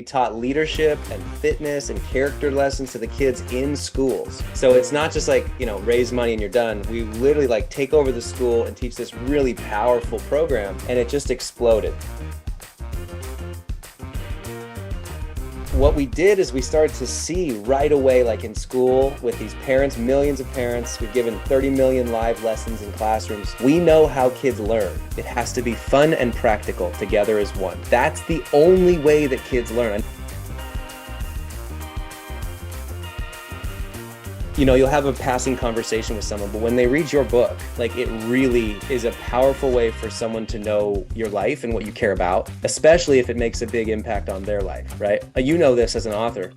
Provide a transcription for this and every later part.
taught leadership and fitness and character lessons to the kids in schools. So it's not just like, raise money and you're done. We literally like take over the school and teach this really powerful program, and it just exploded. What we did is we started to see right away, like in school with these parents, millions of parents, we've given 30 million live lessons in classrooms. We know how kids learn. It has to be fun and practical together as one. That's the only way that kids learn. You'll have a passing conversation with someone, but when they read your book, like it really is a powerful way for someone to know your life and what you care about, especially if it makes a big impact on their life, right? You know this as an author.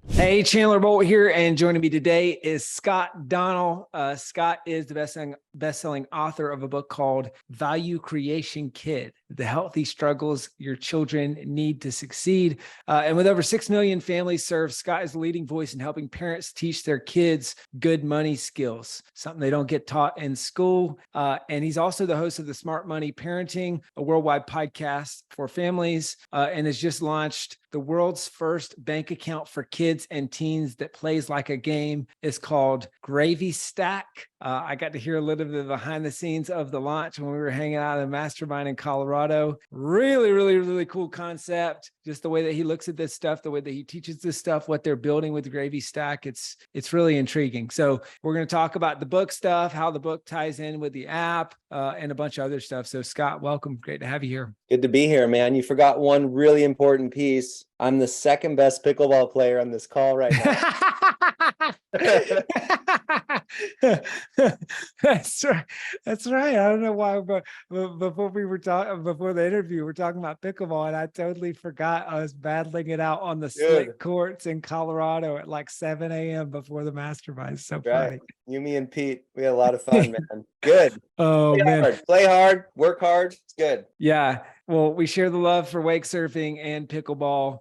Hey, Chandler Bolt here, and joining me today is Scott Donnell. Scott is the best-selling author of a book called Value Creation Kid: The Healthy Struggles Your Children Need to Succeed. And with over 6 million families served, Scott is the leading voice in helping parents teach their kids good money skills, something they don't get taught in school. And he's also the host of the Smart Money Parenting, a worldwide podcast for families, and has just launched the world's first bank account for kids and teens that plays like a game. Is called GravyStack. I got to hear a little bit behind the scenes of the launch when we were hanging out in a mastermind in Colorado. Really, really, really cool concept. Just the way that he looks at this stuff, the way that he teaches this stuff, what they're building with GravyStack. It's really intriguing. So we're going to talk about the book stuff, how the book ties in with the app, and a bunch of other stuff. So Scott, welcome. Great to have you here. Good to be here, man. You forgot one really important piece. I'm the second best pickleball player on this call right now. That's right. That's right. I don't know why, but before the interview, we're talking about pickleball, and I totally forgot I was battling it out on the slick courts in Colorado at like 7 a.m. before the mastermind. It's so funny. You, me, and Pete, we had a lot of fun, man. Good. Oh, man. Play hard, work hard. It's good. Yeah. Well, we share the love for wake surfing and pickleball,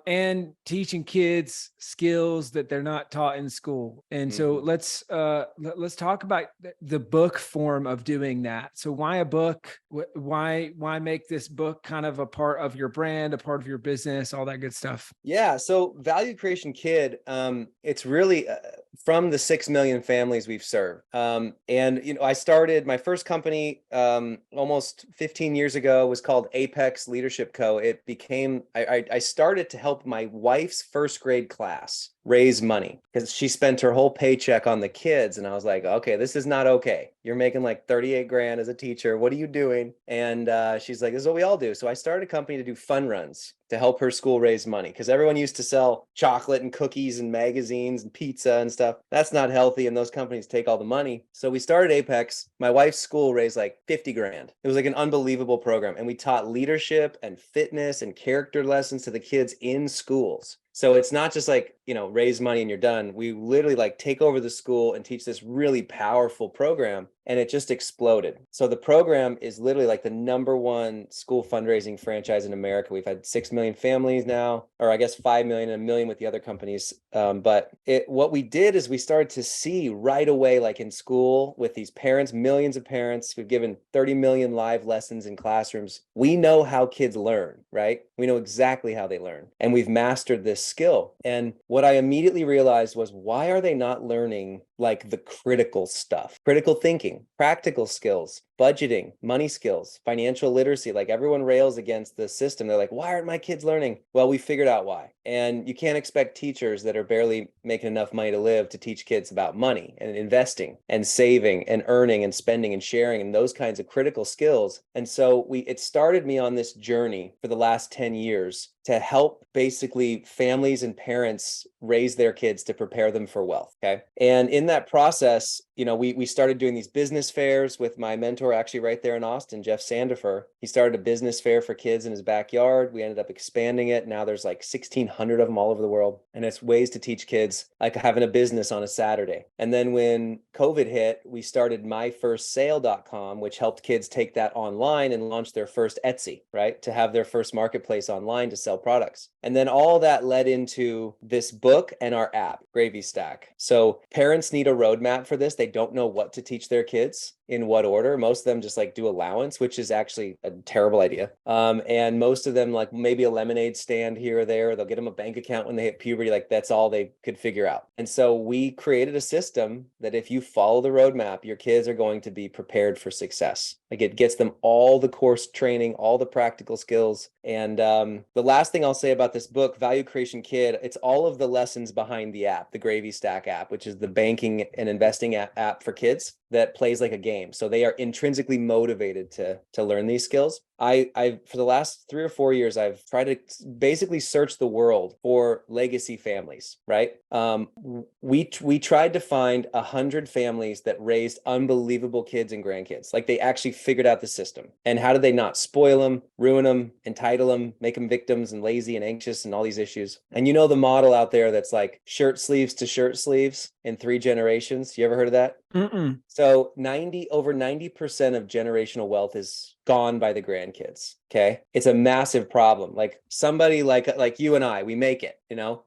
and teaching kids skills that they're not taught in school. And so let's talk about the book form of doing that. So why a book? Why make this book kind of a part of your brand, a part of your business, all that good stuff? Yeah. So Value Creation Kid, it's really from the 6 million families we've served. And I started my first company almost 15 years ago, was called Apex Leadership Co. It became, I started to help my wife's first grade class raise money because she spent her whole paycheck on the kids. And I was like, okay, this is not okay. You're making like 38 grand as a teacher. What are you doing? And she's like, this is what we all do. So I started a company to do fun runs to help her school raise money, because everyone used to sell chocolate and cookies and magazines and pizza and stuff. That's not healthy, and those companies take all the money. So we started Apex. My wife's school raised like 50 grand. It was like an unbelievable program. And we taught leadership and fitness and character lessons to the kids in schools. So it's not just like, raise money and you're done. We literally like take over the school and teach this really powerful program, and it just exploded. So the program is literally like the #1 school fundraising franchise in America. We've had 6 million families now, or I guess 5 million and 1 million with the other companies. But what we did is we started to see right away, like in school with these parents, millions of parents, we've given 30 million live lessons in classrooms. We know how kids learn, right? We know exactly how they learn, and we've mastered this skill. And what I immediately realized was, why are they not learning like the critical stuff, critical thinking, practical skills, budgeting, money skills, financial literacy? Like everyone rails against the system. They're like, why aren't my kids learning? Well, we figured out why. And you can't expect teachers that are barely making enough money to live to teach kids about money and investing and saving and earning and spending and sharing and those kinds of critical skills. And so it started me on this journey for the last 10 years to help basically families and parents raise their kids to prepare them for wealth. Okay. And in that process, we started doing these business fairs with my mentor actually right there in Austin, Jeff Sandifer. He started a business fair for kids in his backyard. We ended up expanding it. Now there's like 1,600 of them all over the world. And it's ways to teach kids like having a business on a Saturday. And then when COVID hit, we started myfirstsale.com, which helped kids take that online and launch their first Etsy, right? To have their first marketplace online to sell products. And then all that led into this book and our app, GravyStack. So parents need a roadmap for this. They don't know what to teach their kids in what order. most of them just like do allowance, which is actually a terrible idea. And most of them like maybe a lemonade stand here or there. They'll get them a bank account when they hit puberty. Like that's all they could figure out. And so we created a system that if you follow the roadmap, your kids are going to be prepared for success. Like it gets them all the course training, all the practical skills. And the last thing I'll say about this book, Value Creation Kid, it's all of the lessons behind the app, the GravyStack app, which is the banking and investing app for kids that plays like a game. So they are intrinsically motivated to learn these skills. I for the last 3 or 4 years, I've tried to basically search the world for legacy families, right? We tried to find 100 families that raised unbelievable kids and grandkids. Like they actually figured out the system. And how did they not spoil them, ruin them, entitle them, make them victims and lazy and anxious and all these issues? And you know the model out there that's like shirt sleeves to shirt sleeves in 3 generations. You ever heard of that? Mm-mm. So over 90% of generational wealth is gone by the grandkids. Okay. It's a massive problem. Like somebody like you and I, we make it,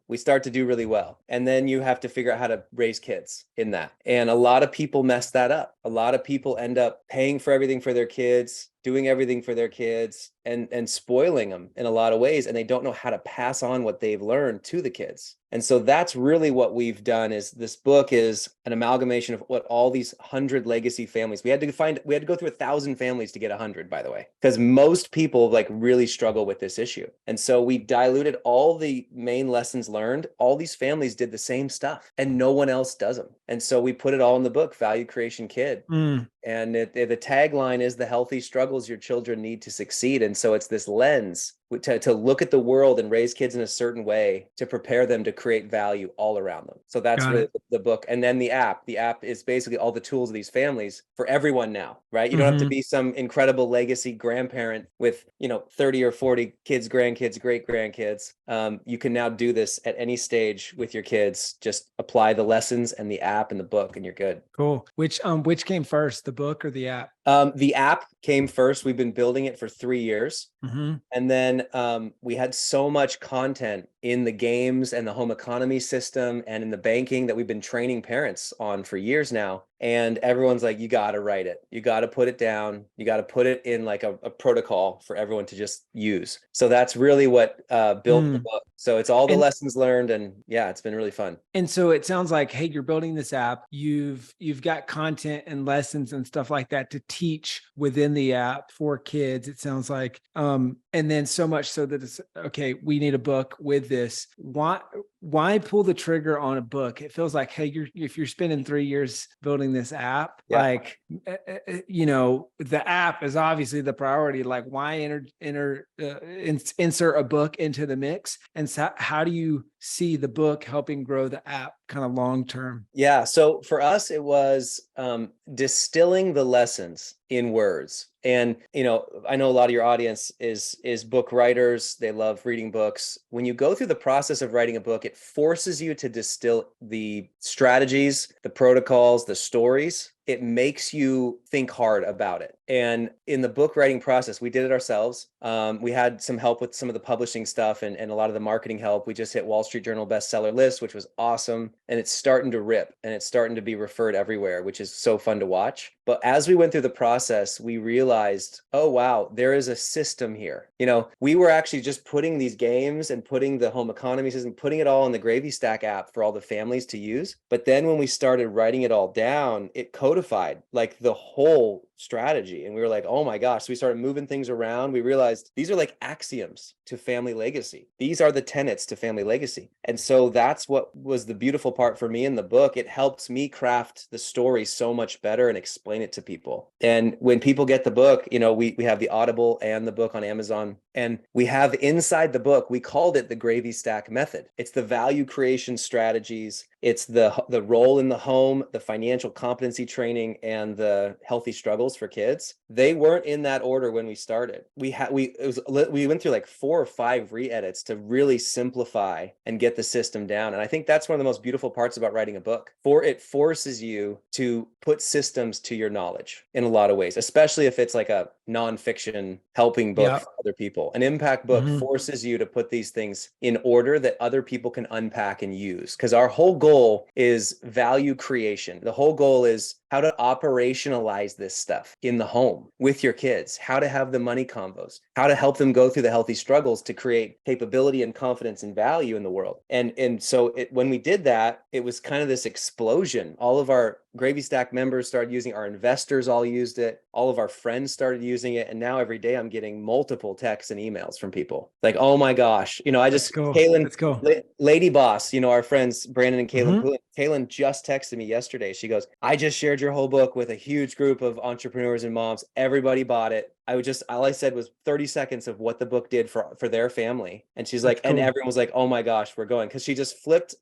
we start to do really well. And then you have to figure out how to raise kids in that. And a lot of people mess that up. A lot of people end up paying for everything for their kids, doing everything for their kids and spoiling them in a lot of ways. And they don't know how to pass on what they've learned to the kids. And so that's really what we've done. Is this book is an amalgamation of what all these 100 legacy families, we had to go through 1,000 families to get 100, by the way, because most people like really struggle with this issue. And so we diluted all the main lessons learned. All these families did the same stuff and no one else does them. And so we put it all in the book, Value Creation Kid. And the tagline is the healthy struggles your children need to succeed. And so it's this lens to look at the world and raise kids in a certain way to prepare them to create value all around them. So that's really the book. And then the app is basically all the tools of these families for everyone now, right? You don't have to be some incredible legacy grandparent with, 30 or 40 kids, grandkids, great grandkids. You can now do this at any stage with your kids. Just apply the lessons and the app and the book and you're good. Cool. Which came first, the book or the app? The app came first. We've been building it for 3 years. And then we had so much content in the games and the home economy system and in the banking that we've been training parents on for years now. And everyone's like, you got to write it. You got to put it down. You got to put it in like a protocol for everyone to just use. So that's really what built the book. So it's all the lessons learned. And yeah, it's been really fun. And so it sounds like, hey, you're building this app. You've got content and lessons and stuff like that to teach within the app for kids. It sounds like, and then so much so that it's okay. We need a book with this. Why pull the trigger on a book? It feels like, hey, if you're spending 3 years building this app, like, the app is obviously the priority. Like, why insert a book into the mix? And so how do you see the book helping grow the app kind of long term? Yeah. So for us, it was distilling the lessons in words. And, I know a lot of your audience is book writers. They love reading books. When you go through the process of writing a book, it forces you to distill the strategies, the protocols, the stories. It makes you think hard about it. And in the book writing process, we did it ourselves. We had some help with some of the publishing stuff and a lot of the marketing help. We just hit Wall Street Journal bestseller list, which was awesome. And it's starting to rip and it's starting to be referred everywhere, which is so fun to watch. But as we went through the process, we realized, oh, wow, there is a system here. We were actually just putting these games and putting the home economy system, putting it all in the GravyStack app for all the families to use. But then when we started writing it all down, it codified like the whole strategy. And we were like, oh my gosh. So we started moving things around. We realized these are like axioms to family legacy. These are the tenets to family legacy. And so that's what was the beautiful part for me in the book. It helps me craft the story so much better and explain it to people. And when people get the book, we have the Audible and the book on Amazon. And we have inside the book, we called it the GravyStack method. It's the value creation strategies. It's the role in the home, the financial competency training, and the healthy struggles for kids. They weren't in that order when we started. We went through like 4 or 5 re-edits to really simplify and get the system down. And I think that's one of the most beautiful parts about writing a book. It forces you to put systems to your knowledge in a lot of ways, especially if it's like a nonfiction helping book Yeah. for other people. An impact book forces you to put these things in order that other people can unpack and use. Because our whole goal is value creation. The whole goal is how to operationalize this stuff in the home with your kids, how to have the money convos, how to help them go through the healthy struggles to create capability and confidence and value in the world. And so when we did that, it was kind of this explosion. All of our GravyStack members started using, our investors all used it, all of our friends started using it, and now every day I'm getting multiple texts and emails from people like, oh my gosh, I That's just, cool. Kaylin, That's cool. Lady Boss, our friends Brandon and Kaylin, Kaylin just texted me yesterday. She goes, I just shared your whole book with a huge group of entrepreneurs and moms. Everybody bought it. All I said was 30 seconds of what the book did for their family. And she's like, and everyone was like, oh my gosh, we're going. Cause she just flipped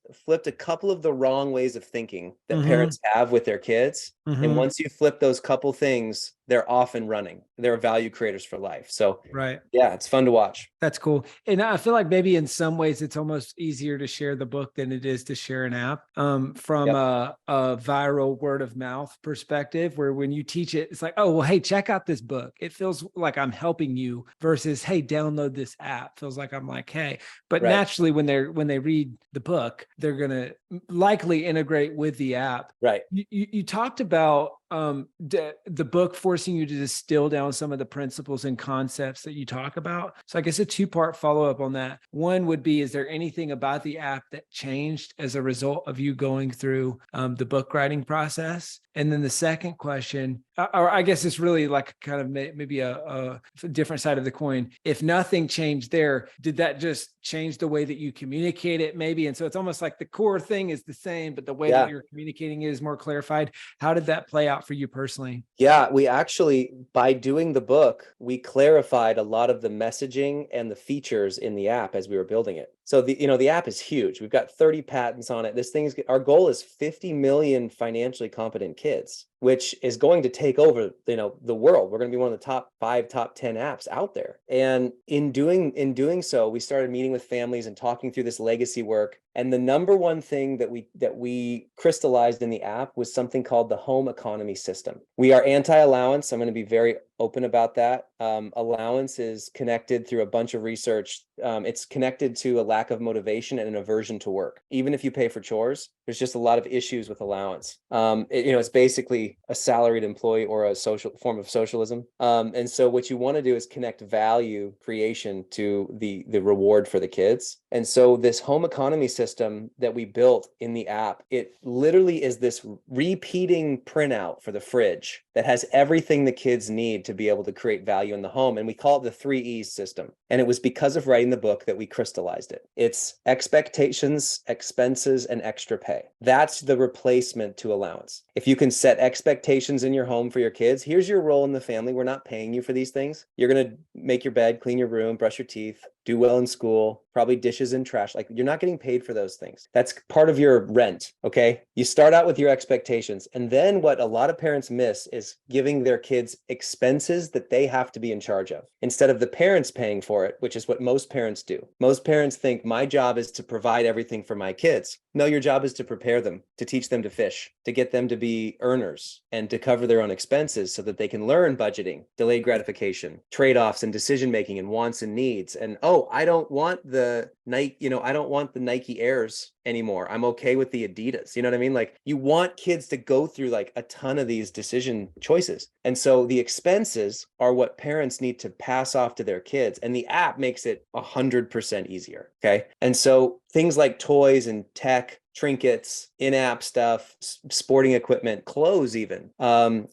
a couple of the wrong ways of thinking that parents have with their kids. And once you flip those couple things, they're off and running. They're value creators for life. So right. Yeah, it's fun to watch. That's cool. And I feel like maybe in some ways it's almost easier to share the book than it is to share an app, from a viral word of mouth perspective, where when you teach it, it's like, oh, well, hey, check out this book. It feels like I'm helping you versus, hey, download this app. Feels like I'm like, hey, but naturally when they read the book, they're going to likely integrate with the app. Right. You talked about the book forcing you to distill down some of the principles and concepts that you talk about. So I guess a two-part follow-up on that. One would be, is there anything about the app that changed as a result of you going through the book writing process? And then the second question, or I guess it's really like kind of maybe a different side of the coin. If nothing changed there, did that just change the way that you communicate it maybe? And so it's almost like the core thing is the same, but the way that you're communicating it is more clarified. How did that play out for you personally? Yeah, we actually, by doing the book, we clarified a lot of the messaging and the features in the app as we were building it. So the app is huge. We've got 30 patents on it. Our goal is 50 million financially competent kids, which is going to take over, the world. We're going to be one of the top 5, top 10 apps out there. And in doing so, we started meeting with families and talking through this legacy work. And the number one thing that we crystallized in the app was something called the home economy system. We are anti-allowance. I'm going to be very open about that. Allowance is connected through a bunch of research. It's connected to a lack of motivation and an aversion to work. Even if you pay for chores, there's just a lot of issues with allowance. It's basically a salaried employee or a social form of socialism. And so what you want to do is connect value creation to the reward for the kids. And so this home economy system that we built in the app, it literally is this repeating printout for the fridge that has everything the kids need to be able to create value in the home. And we call it the 3 E's system. And it was because of writing the book that we crystallized it. It's expectations, expenses, and extra pay. That's the replacement to allowance. If you can set expectations in your home for your kids, here's your role in the family. We're not paying you for these things. You're going to make your bed, clean your room, brush your teeth, do well in school, probably dishes and trash. Like, you're not getting paid for those things. That's part of your rent. Okay. You start out with your expectations. And then what a lot of parents miss is giving their kids expenses that they have to be in charge of instead of the parents paying for it, which is what most parents do. Most parents think my job is to provide everything for my kids. No, your job is to prepare them, to teach them to fish, to get them to be earners and to cover their own expenses so that they can learn budgeting, delayed gratification, trade-offs and decision-making and wants and needs. And, I don't want the Nike Airs anymore. I'm okay with the Adidas. You know what I mean? Like, you want kids to go through like a ton of these decision choices. And so the expenses are what parents need to pass off to their kids. And the app makes it 100% easier. Okay. And so things like toys and tech, trinkets, in-app stuff, sporting equipment, clothes even,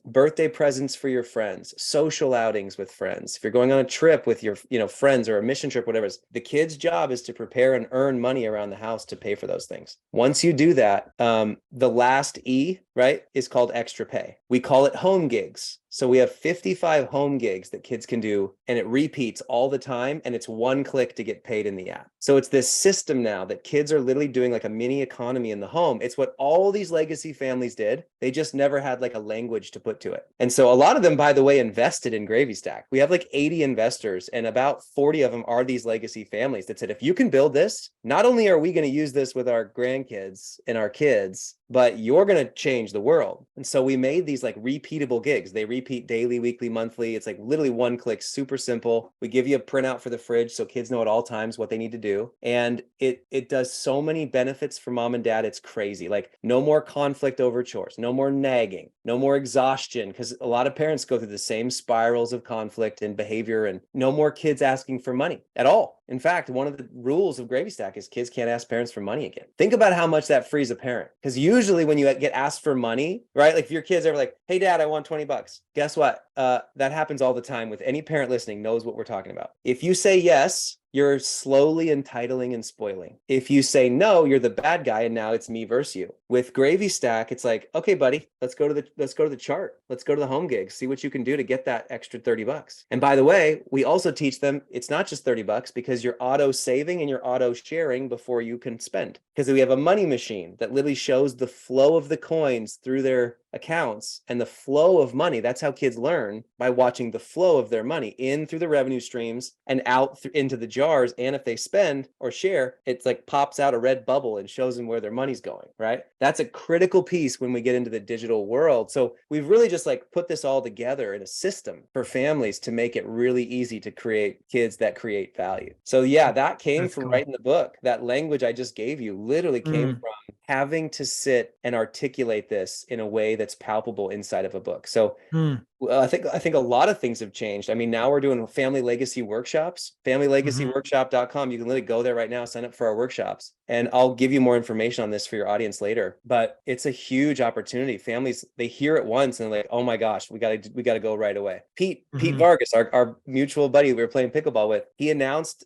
birthday presents for your friends, social outings with friends. If you're going on a trip with your friends or a mission trip, whatever, the kid's job is to prepare and earn money around the house to pay for those things. Once you do that, the last E, right, is called extra pay. We call it home gigs. So we have 55 home gigs that kids can do, and it repeats all the time, and it's one click to get paid in the app. So it's this system now that kids are literally doing like a mini economy in the home. It's what all these legacy families did. They just never had like a language to put to it. And so a lot of them, by the way, invested in GravyStack. We have like 80 investors, and about 40 of them are these legacy families that said, if you can build this, not only are we going to use this with our grandkids and our kids, but you're going to change the world. And so we made these like repeatable gigs. They repeat daily, weekly, monthly. It's like literally one click, super simple. We give you a printout for the fridge so kids know at all times what they need to do. And it does so many benefits for mom and dad. It's crazy. Like no more conflict over chores, no more nagging, no more exhaustion, because a lot of parents go through the same spirals of conflict and behavior, and no more kids asking for money at all. In fact, one of the rules of GravyStack is kids can't ask parents for money again. Think about how much that frees a parent. Because usually when you get asked for money, right? Like if your kids are like, hey, dad, I want 20 bucks. Guess what? That happens all the time with any parent listening knows what we're talking about. If you say yes, you're slowly entitling and spoiling. If you say no, you're the bad guy, and now it's me versus you. With GravyStack, it's like, okay, buddy, let's go to the chart. Let's go to the home gigs, see what you can do to get that extra 30 bucks. And by the way, we also teach them it's not just 30 bucks because you're auto saving and you're auto sharing before you can spend. Because we have a money machine that literally shows the flow of the coins through their accounts and the flow of money. That's how kids learn, by watching the flow of their money in through the revenue streams and out into the jars. And if they spend or share, it's like pops out a red bubble and shows them where their money's going, right? That's a critical piece when we get into the digital world. So we've really just like put this all together in a system for families to make it really easy to create kids that create value. So yeah, that came That's from cool. writing the book. That language I just gave you literally came from having to sit and articulate this in a way that's palpable inside of a book. So I think a lot of things have changed. I mean, now we're doing family legacy workshops, familylegacyworkshop.com. You can literally go there right now, sign up for our workshops, and I'll give you more information on this for your audience later. But it's a huge opportunity. Families, they hear it once and they're like, oh my gosh, we got to go right away. Pete Vargas, our mutual buddy we were playing pickleball with, he announced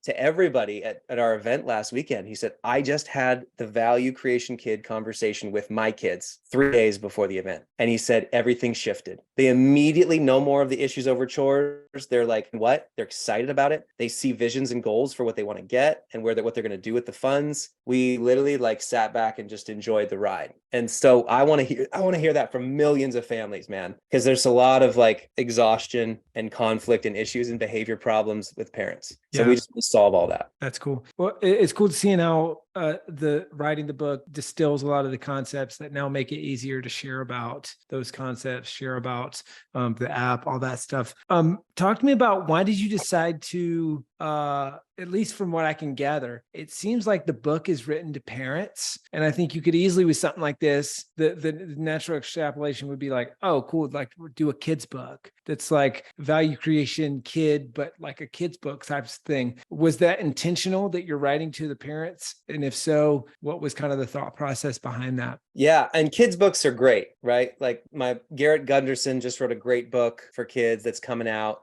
to everybody at our event last weekend. He said, I just had the value creation kid conversation with my kids 3 days before the event. And he said, everything shifted. They immediately know more of the issues over chores. They're like, what? They're excited about it. They see visions and goals for what they want to get and what they're going to do with the funds. We literally like sat back and just enjoyed the ride. And so I want to hear that from millions of families, man, because there's a lot of like exhaustion and conflict and issues and behavior problems with parents. So we just solve all that. That's cool. Well, it's cool to see how the writing the book distills a lot of the concepts that now make it easier to share about those concepts, share about the app, all that stuff. Talk to me about, why did you decide to, at least from what I can gather, it seems like the book is written to parents. And I think you could easily, with something like this, the natural extrapolation would be like, oh, cool, like do a kid's book that's like value creation kid, but like a kid's book type of thing. Was that intentional that you're writing to the parents? And if so, what was kind of the thought process behind that? Yeah. And kids' books are great, right? Like my Garrett Gunderson just wrote a great book for kids that's coming out.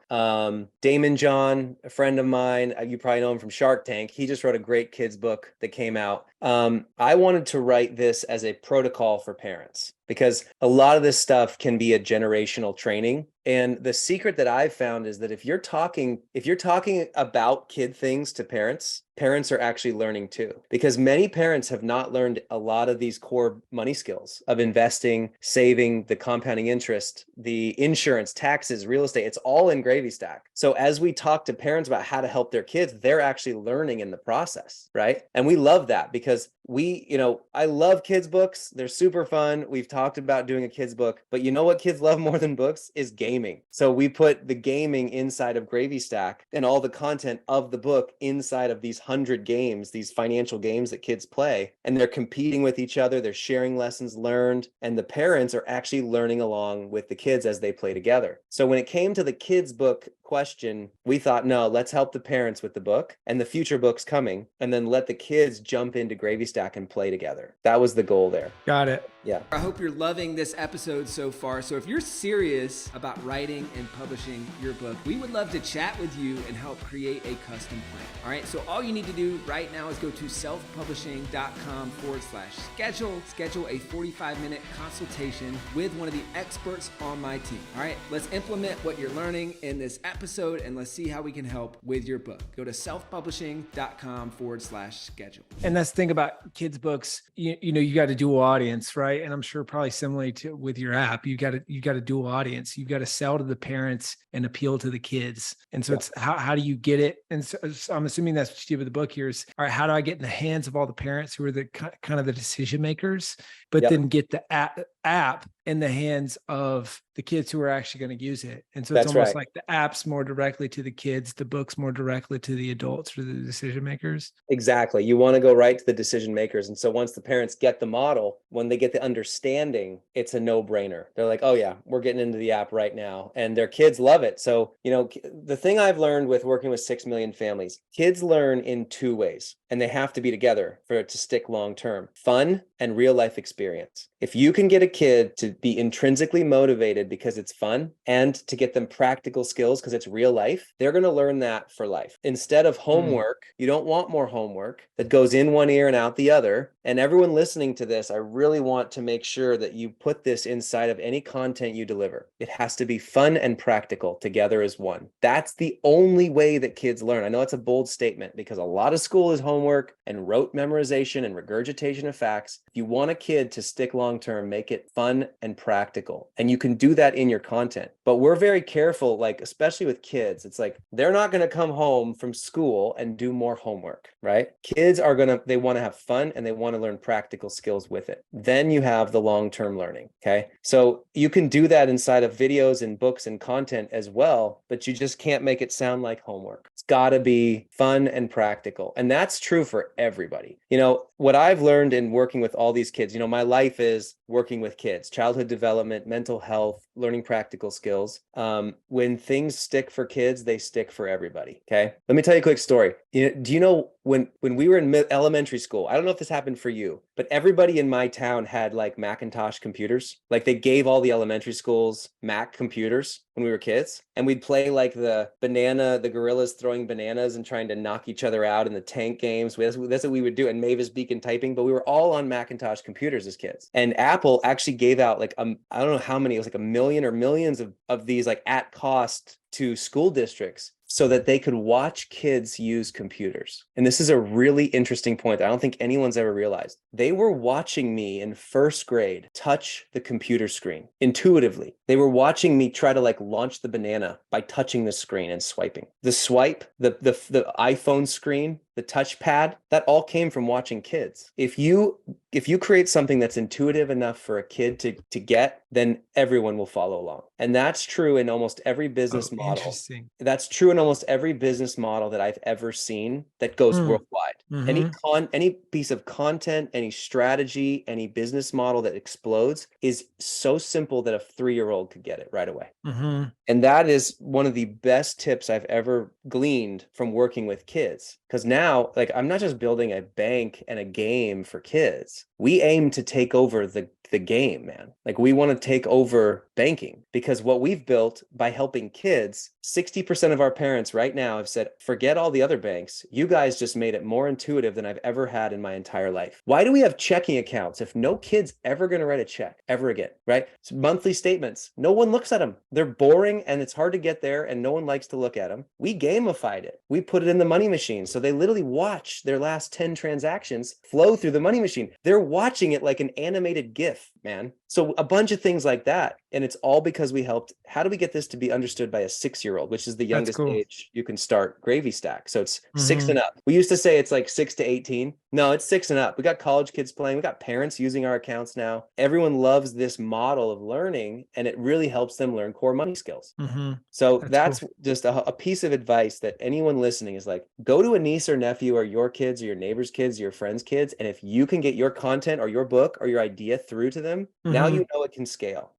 Damon John, a friend of mine, you probably know him from Shark Tank. He just wrote a great kids' book that came out. I wanted to write this as a protocol for parents, because a lot of this stuff can be a generational training. And the secret that I've found is that if you're talking about kid things to parents are actually learning too, because many parents have not learned a lot of these core money skills of investing, saving, the compounding interest, the insurance, taxes, real estate. It's all in GravyStack. So as we talk to parents about how to help their kids, they're actually learning in the process, right? And we love that, because I love kids' books. They're super fun. We've talked about doing a kids' book, but you know what kids love more than books is gaming. So we put the gaming inside of GravyStack and all the content of the book inside of these 100 games, these financial games that kids play, and they're competing with each other. They're sharing lessons learned, and the parents are actually learning along with the kids as they play together. So when it came to the kids' book question, we thought, no, let's help the parents with the book and the future books coming, and then let the kids jump into GravyStack and play together. That was the goal there. Got it. Yeah. I hope you're loving this episode so far. So if you're serious about writing and publishing your book, we would love to chat with you and help create a custom plan. All right. So all you need to do right now is go to selfpublishing.com/schedule. Schedule a 45-minute consultation with one of the experts on my team. All right. Let's implement what you're learning in this episode, and let's see how we can help with your book. Go to selfpublishing.com/schedule. And that's the thing about kids' books. You got a dual audience, right? right? And I'm sure probably similarly to with your app, you got a dual audience. You've got to sell to the parents and appeal to the kids. And so it's how do you get it? And so I'm assuming that's what you do with the book here is, all right, how do I get in the hands of all the parents who are the kind of the decision makers, but then get the app in the hands of the kids who are actually going to use it. And so it's almost like the app's more directly to the kids, the book's more directly to the adults or the decision makers. Exactly. You want to go right to the decision makers. And so once the parents get the model, when they get the understanding, it's a no-brainer. They're like, oh yeah, we're getting into the app right now. And their kids love it. So, the thing I've learned with working with 6 million families, kids learn in 2 ways, and they have to be together for it to stick long-term: fun and real life experience. If you can get a kid to be intrinsically motivated because it's fun and to get them practical skills because it's real life, they're going to learn that for life. Instead of homework, you don't want more homework that goes in one ear and out the other. And everyone listening to this, I really want to make sure that you put this inside of any content you deliver. It has to be fun and practical together as one. That's the only way that kids learn. I know it's a bold statement because a lot of school is homework and rote memorization and regurgitation of facts. If you want a kid to stick long-term, make it fun and practical. And you can do that in your content. But we're very careful, like, especially with kids, it's like, they're not going to come home from school and do more homework, right? Kids they want to have fun and they want to learn practical skills with it. Then you have the long-term learning. Okay. So you can do that inside of videos and books and content as well, but you just can't make it sound like homework. It's got to be fun and practical. And that's true for everybody. What I've learned in working with all these kids, my life is working with kids, childhood development, mental health, learning practical skills. When things stick for kids, they stick for everybody. Okay. Let me tell you a quick story. Do you know when we were in elementary school, I don't know if this happened for you, but everybody in my town had like Macintosh computers. Like they gave all the elementary schools Mac computers when we were kids. And we'd play like the gorillas throwing bananas and trying to knock each other out in the tank games. That's what we would do. And Mavis Beacon typing, but we were all on Macintosh computers as kids. And Apple actually gave out like, I don't know how many, it was like 1 million or millions of these like at cost to school districts so that they could watch kids use computers. And this is a really interesting point that I don't think anyone's ever realized. They were watching me in first grade touch the computer screen intuitively. They were watching me try to like launch the banana by touching the screen and swiping. The swipe, the iPhone screen, the touchpad, that all came from watching kids. If you create something that's intuitive enough for a kid to get, then everyone will follow along. And that's true in almost every business model. Interesting. That's true in almost every business model that I've ever seen that goes worldwide. Any piece of content, any strategy, any business model that explodes is so simple that a 3-year-old could get it right away. And that is one of the best tips I've ever gleaned from working with kids. Because now, like, I'm not just building a bank and a game for kids. We aim to take over the game, man. Like, we want to take over banking because what we've built by helping kids, 60% of our parents right now have said, forget all the other banks. You guys just made it more intuitive than I've ever had in my entire life. Why do we have checking accounts if no kid's ever going to write a check ever again, right? It's monthly statements. No one looks at them. They're boring and it's hard to get there and no one likes to look at them. We gamified it. We put it in the money machine. So they literally watch their last 10 transactions flow through the money machine. They're watching it like an animated GIF, man. So a bunch of things like that. And it's all because we helped. How do we get this to be understood by a 6-year-old, which is the youngest age you can start GravyStack? So it's 6 and up. We used to say it's like 6 to 18. No, it's 6 and up. We got college kids playing. We got parents using our accounts now. Everyone loves this model of learning, and it really helps them learn core money skills. So that's cool. Just a piece of advice that anyone listening is like, go to a niece or nephew or your kids or your neighbor's kids, your friend's kids. And if you can get your content or your book or your idea through to them, now you know it can scale.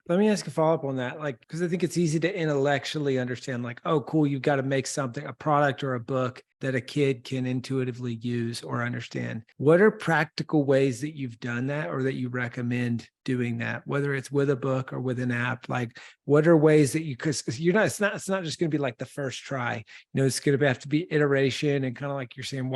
Let me ask a follow-up on that. Like, because I think it's easy to intellectually understand, like, oh, cool, you've got to make something, a product or a book that a kid can intuitively use or understand. What are practical ways that you've done that or that you recommend doing that, whether it's with a book or with an app? Like, what are ways that you, because you're not, it's not just going to be like the first try, it's going to have to be iteration and kind of like you're saying,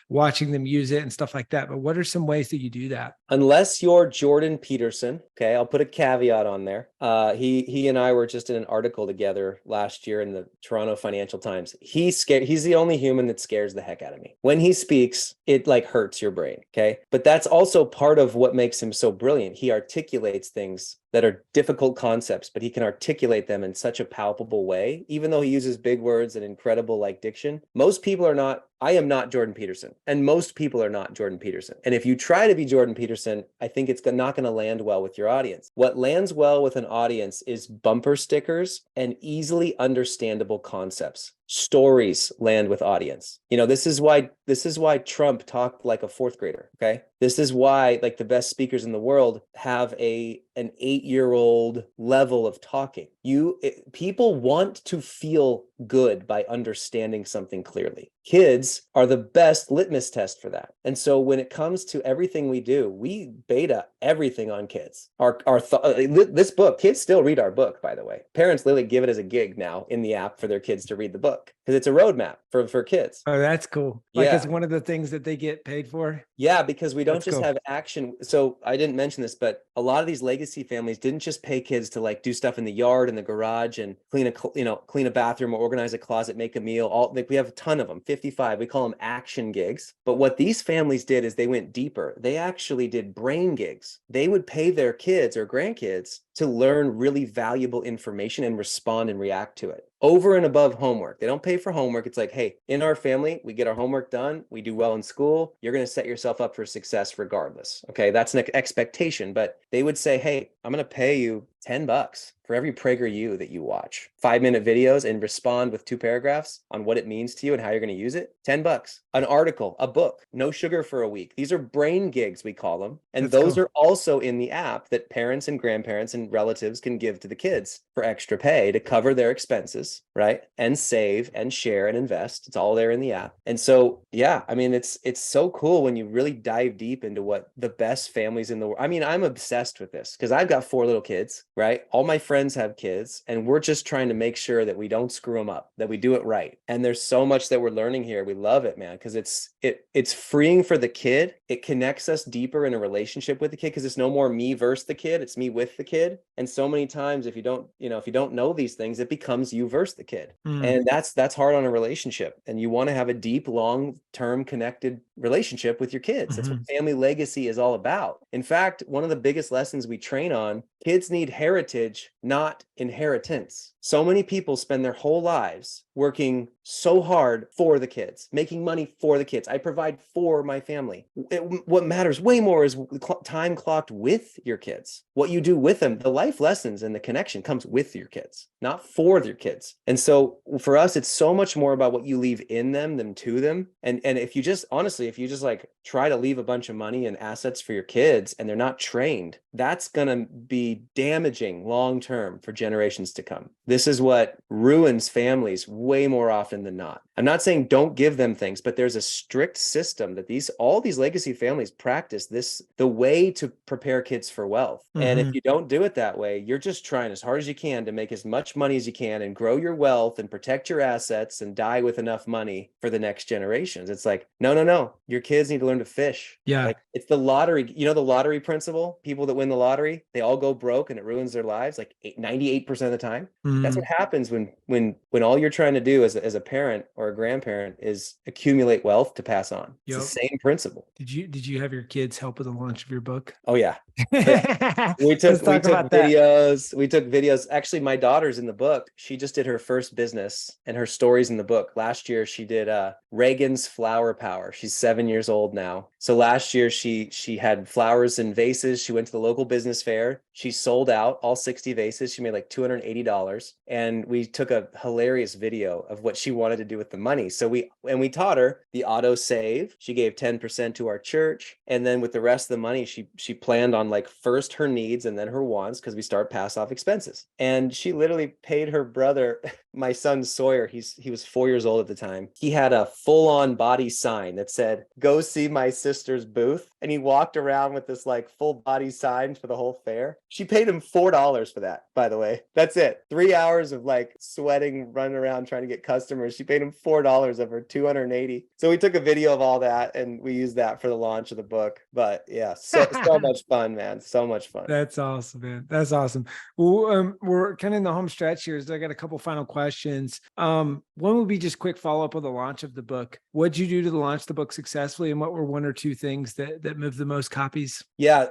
watching them use it and stuff like that. But what are some ways that you do that? Unless you're Jordan Peterson, okay, I'll put a caveat on there. He and I were just in an article together last year in the Toronto Financial Times. He's the only human that scares the heck out of me. When he speaks, it like hurts your brain, okay? But that's also part of what makes him so brilliant. He articulates things that are difficult concepts, but he can articulate them in such a palpable way, even though he uses big words and incredible like diction. Most people are not. I am not Jordan Peterson, and most people are not Jordan Peterson. And if you try to be Jordan Peterson, I think it's not going to land well with your audience. What lands well with an audience is bumper stickers and easily understandable concepts. Stories land with audience. This is why Trump talked like a fourth grader. Okay. This is why like the best speakers in the world have an 8-year-old level of talking. People want to feel good by understanding something clearly. Kids are the best litmus test for that. And so when it comes to everything we do, we beta everything on kids. This book, kids still read our book, by the way. Parents literally give it as a gig now in the app for their kids to read the book because it's a roadmap for kids. Oh, that's cool. Like it's one of the things that they get paid for. Yeah, because we don't just have action. So I didn't mention this, but a lot of these legacy families didn't just pay kids to like do stuff in the yard, in the garage, and clean a bathroom or organize a closet, make a meal. We have a ton of them, 55. We call them action gigs. But what these families did is they went deeper. They actually did brain gigs. They would pay their kids or grandkids to learn really valuable information and respond and react to it over and above homework. They don't pay for homework. It's like, hey, in our family, we get our homework done. We do well in school. You're going to set yourself up for success regardless. Okay. That's an expectation, but they would say, hey, I'm going to pay you $10 for every PragerU that you watch, 5-minute videos and respond with 2 paragraphs on what it means to you and how you're going to use it. $10, an article, a book, no sugar for a week. These are brain gigs, we call them. And That's those cool. are also in the app that parents and grandparents and relatives can give to the kids for extra pay to cover their expenses, right? And save and share and invest. It's all there in the app. And so, yeah, I mean, it's so cool when you really dive deep into what the best families in the world. I mean, I'm obsessed with this because I've got 4 little kids, right? All my friends have kids, and we're just trying to make sure that we don't screw them up, that we do it right. And there's so much that we're learning here. We love it, man, because it's freeing for the kid. It connects us deeper in a relationship with the kid because it's no more me versus the kid. It's me with the kid. And so many times, if you don't know these things, it becomes you versus the kid. And that's hard on a relationship. And you want to have a deep, long-term connected relationship with your kids. That's what family legacy is all about. In fact, one of the biggest lessons we train on, kids need heritage, not inheritance. So many people spend their whole lives working so hard for the kids, making money for the kids. I provide for my family. What matters way more is time clocked with your kids. What you do with them, the life lessons and the connection comes with your kids, not for your kids. And so for us, it's so much more about what you leave in them than to them. And if you just like try to leave a bunch of money and assets for your kids and they're not trained, that's going to be damaging long-term for generations to come. This is what ruins families way more often than not. I'm not saying don't give them things, but there's a strict system that all these legacy families practice the way to prepare kids for wealth. And if you don't do it that way, you're just trying as hard as you can to make as much money as you can and grow your wealth and protect your assets and die with enough money for the next generations. It's like, no. Your kids need to learn to fish. Yeah. Like it's the lottery, the lottery principle. People that win the lottery, they all go broke and it ruins their lives like 98% of the time. That's what happens when all you're trying to do as a parent or a grandparent is accumulate wealth to pass on. It's the same principle. Did you have your kids help with the launch of your book? Oh yeah. We took videos. We took videos. Actually, my daughter's in the book. She just did her first business and her story's in the book. Last year, she did Reagan's Flower Power. She's 7 years old now. So last year, she had flowers in vases. She went to the local business fair. She sold out all 60 vases. She made like $280. And we took a hilarious video of what she wanted to do with them money. So we taught her the auto save. She gave 10% to our church. And then with the rest of the money, she planned on like first her needs and then her wants, because we start pass off expenses. And she literally paid her brother, my son Sawyer, he was 4 years old at the time. He had a full-on body sign that said, "Go see my sister's booth." And he walked around with this like full body sign for the whole fair. She paid him $4 for that, by the way. That's it. 3 hours of like sweating, running around trying to get customers. She paid him $4 of her 280. So we took a video of all that and we used that for the launch of the book. But yeah, so much fun, man. So much fun. That's awesome, man. That's awesome. Well, we're kind of in the home stretch here. So I got a couple final questions. One would be just quick follow-up on the launch of the book. What'd you do to launch the book successfully? And what were one or two things that moved the most copies? Yeah,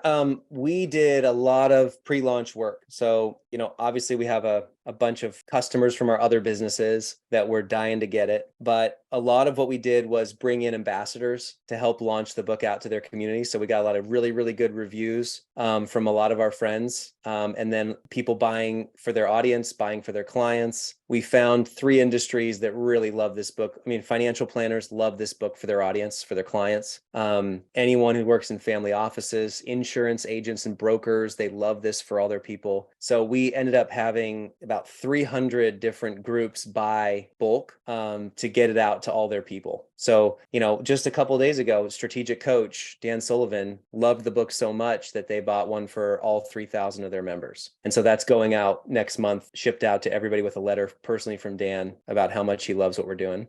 we did a lot of pre-launch work. So, obviously we have a bunch of customers from our other businesses that were dying to get it. But a lot of what we did was bring in ambassadors to help launch the book out to their community. So we got a lot of really, really good reviews from a lot of our friends. And then people buying for their audience, buying for their clients. We found 3 industries that really love this book. I mean, financial planners love this book for their audience, for their clients. Anyone who works in family offices, insurance agents and brokers, they love this for all their people. So we ended up having about 300 different groups buy bulk to get it out to all their people. So, just a couple of days ago, strategic coach Dan Sullivan loved the book so much that they bought one for all 3,000 of their members. And so that's going out next month, shipped out to everybody with a letter personally from Dan about how much he loves what we're doing.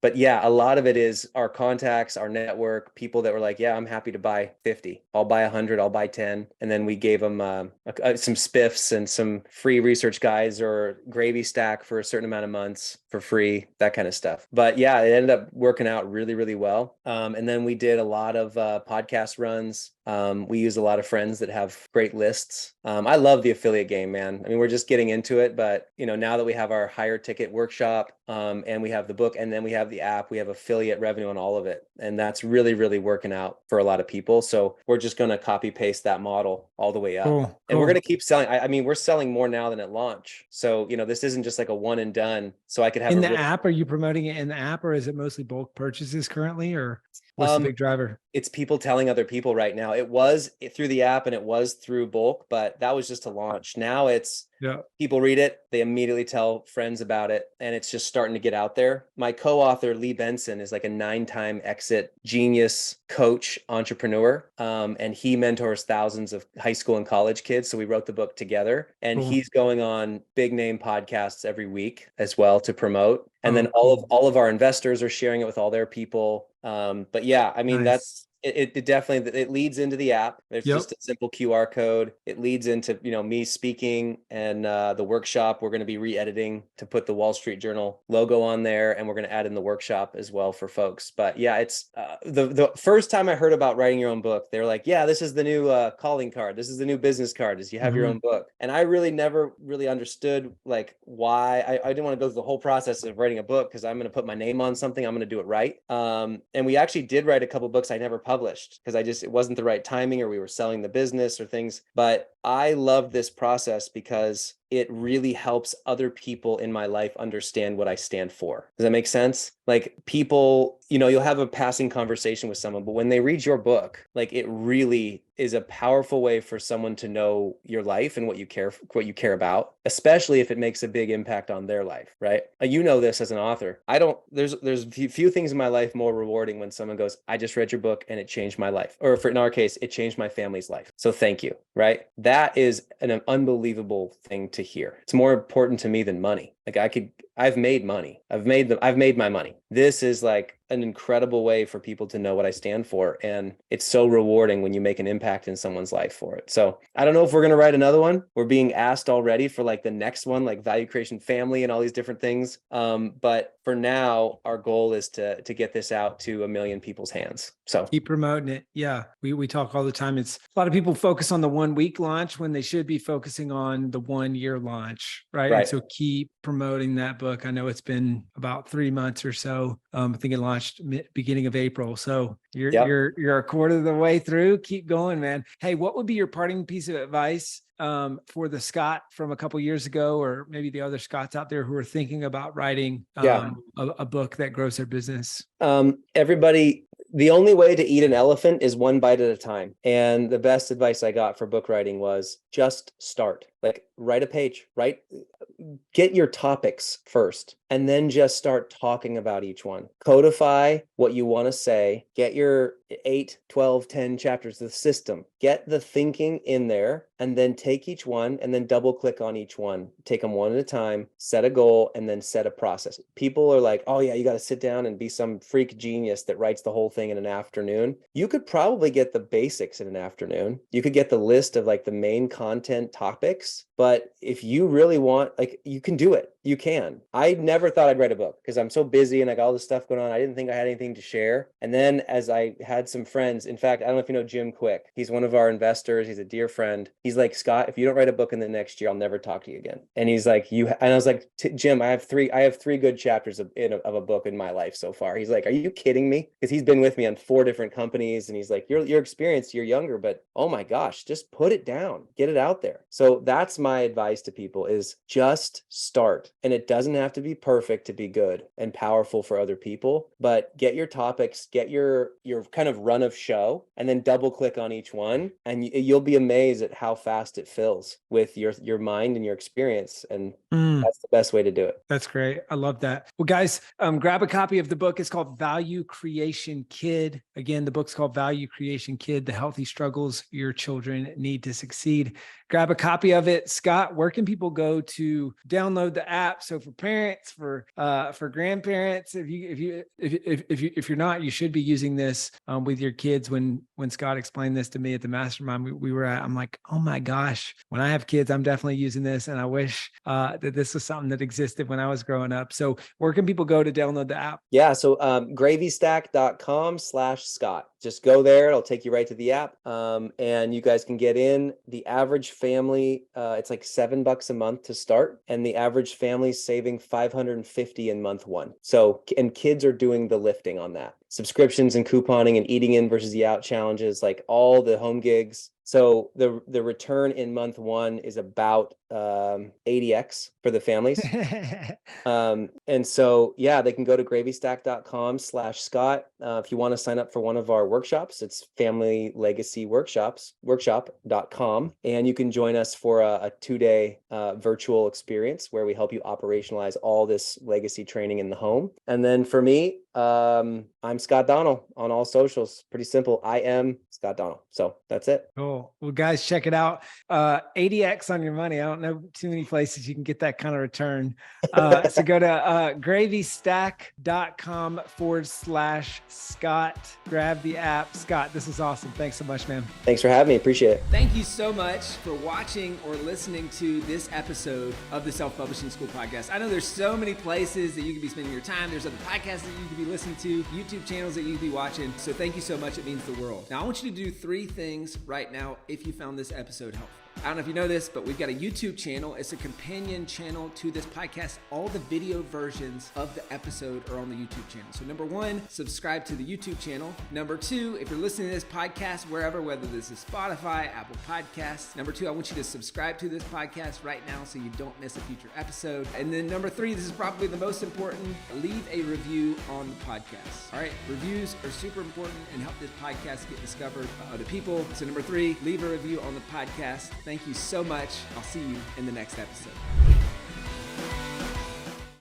But yeah, a lot of it is our contacts, our network, people that were like, yeah, I'm happy to buy 50. I'll buy 100, I'll buy 10. And then we gave them some spiffs and some free research guides or GravyStack for a certain amount of months for free, that kind of stuff. But yeah, it ended up working out really, really well. And then we did a lot of podcast runs. We use a lot of friends that have great lists. I love the affiliate game, man. I mean, we're just getting into it, but now that we have our higher ticket workshop, and we have the book, and then we have the app, we have affiliate revenue on all of it. And that's really, really working out for a lot of people. So we're just going to copy paste that model all the way up. Cool. And we're going to keep selling. I mean, we're selling more now than at launch. So, this isn't just like a one and done. So I could have in the app. Are you promoting it in the app, or is it mostly bulk purchases currently, or what's the big driver? It's people telling other people right now. It was through the app and it was through bulk, but that was just a launch. Now it's people read it, they immediately tell friends about it, and it's just starting to get out there. My co-author, Lee Benson, is like a 9-time exit genius coach, entrepreneur, and he mentors thousands of high school and college kids. So we wrote the book together, and he's going on big name podcasts every week as well to promote. And then all of our investors are sharing it with all their people. But yeah, I mean, that's it definitely, it leads into the app. It's just a simple QR code. It leads into, me speaking and the workshop. We're going to be re-editing to put the Wall Street Journal logo on there. And we're going to add in the workshop as well for folks. But yeah, it's the first time I heard about writing your own book, they were like, yeah, this is the new calling card. This is the new business card, is you have your own book. And I really never really understood like why I didn't want to go through the whole process of writing a book, because I'm going to put my name on something. I'm going to do it right. And we actually did write a couple of books I never published because it wasn't the right timing, or we were selling the business or things. But I love this process because it really helps other people in my life understand what I stand for. Does that make sense? Like people, you'll have a passing conversation with someone, but when they read your book, like it really is a powerful way for someone to know your life and what you care about, especially if it makes a big impact on their life, right? You know this as an author. There's few things in my life more rewarding when someone goes, I just read your book and it changed my life. Or in our case, it changed my family's life. So thank you, right? That is an unbelievable thing to hear. It's more important to me than money. Like I've made money. I've made my money. This is like an incredible way for people to know what I stand for. And it's so rewarding when you make an impact in someone's life for it. So I don't know if we're going to write another one. We're being asked already for like the next one, like value creation family and all these different things. But for now, our goal is to get this out to 1 million people's hands. So keep promoting it. Yeah. We talk all the time. It's a lot of people focus on the 1 week launch when they should be focusing on the 1 year launch. Right. And so keep promoting that book. I know it's been about 3 months or so. I think it launched beginning of April. So you're a quarter of the way through. Keep going, man. Hey, what would be your parting piece of advice for the Scott from a couple of years ago, or maybe the other Scotts out there who are thinking about writing a book that grows their business? Everybody, the only way to eat an elephant is one bite at a time. And the best advice I got for book writing was just start. Like, write a page, get your topics first, and then just start talking about each one. Codify what you want to say, get your 8, 12, 10 chapters of the system, get the thinking in there, and then take each one and then double click on each one. Take them one at a time, set a goal, and then set a process. People are like, oh yeah, you got to sit down and be some freak genius that writes the whole thing in an afternoon. You could probably get the basics in an afternoon. You could get the list of like the main content topics, but if you really want, like, you can do it. You can. I never thought I'd write a book because I'm so busy and I got all this stuff going on. I didn't think I had anything to share. And then as I had some friends, in fact, I don't know if you know Jim Quick. He's one of our investors. He's a dear friend. He's like, Scott, if you don't write a book in the next year, I'll never talk to you again. And he's like, and I was like, Jim, I have three good chapters of a book in my life so far. He's like, are you kidding me? Because he's been with me on 4 different companies. And he's like, you're experienced, you're younger, but oh my gosh, just put it down, get it out there. So that's my advice to people, is just start. And it doesn't have to be perfect to be good and powerful for other people, but get your topics, get your kind of run of show, and then double click on each one. And you'll be amazed at how fast it fills with your mind and your experience. And that's the best way to do it. That's great. I love that. Well, guys, grab a copy of the book. It's called Value Creation Kid. Again, the book's called Value Creation Kid, The Healthy Struggles Your Children Need to Succeed. Grab a copy of it. Scott, where can people go to download the app? So for parents, for grandparents, if you're not, you should be using this with your kids. When Scott explained this to me at the mastermind we were at, I'm like, oh my gosh, when I have kids, I'm definitely using this, and I wish that this was something that existed when I was growing up. So where can people go to download the app? Yeah, so GravyStack.com/Scott. Just go there. It'll take you right to the app. And you guys can get in. The average family, it's like $7 a month to start. And the average family's saving $550 in month 1. So, and kids are doing the lifting on that. Subscriptions and couponing and eating in versus the out challenges, like all the home gigs. So the return in month 1 is about 80x for the families. And so, yeah, they can go to GravyStack.com/Scott. If you want to sign up for one of our workshops, it's Family Legacy Workshop.com. And you can join us for a 2-day virtual experience where we help you operationalize all this legacy training in the home. And then for me, I'm Scott Donnell on all socials. Pretty simple. I am Scott Donnell. So that's it. Cool. Well, guys, check it out. 80x on your money. I don't know too many places you can get that kind of return. So go to GravyStack.com/Scott. Grab the app. Scott, this is awesome. Thanks so much, man. Thanks for having me. Appreciate it. Thank you so much for watching or listening to this episode of the Self-Publishing School podcast. I know there's so many places that you could be spending your time. There's other podcasts that you could be listening to, YouTube channels that you could be watching. So thank you so much. It means the world. Now, I want you to do 3 things right now if you found this episode helpful. I don't know if you know this, but we've got a YouTube channel. It's a companion channel to this podcast. All the video versions of the episode are on the YouTube channel. So number 1, subscribe to the YouTube channel. Number 2, if you're listening to this podcast wherever, whether this is Spotify, Apple Podcasts. Number 2, I want you to subscribe to this podcast right now so you don't miss a future episode. And then number 3, this is probably the most important, leave a review on the podcast. All right, reviews are super important and help this podcast get discovered by other people. So number 3, leave a review on the podcast. Thank you so much. I'll see you in the next episode.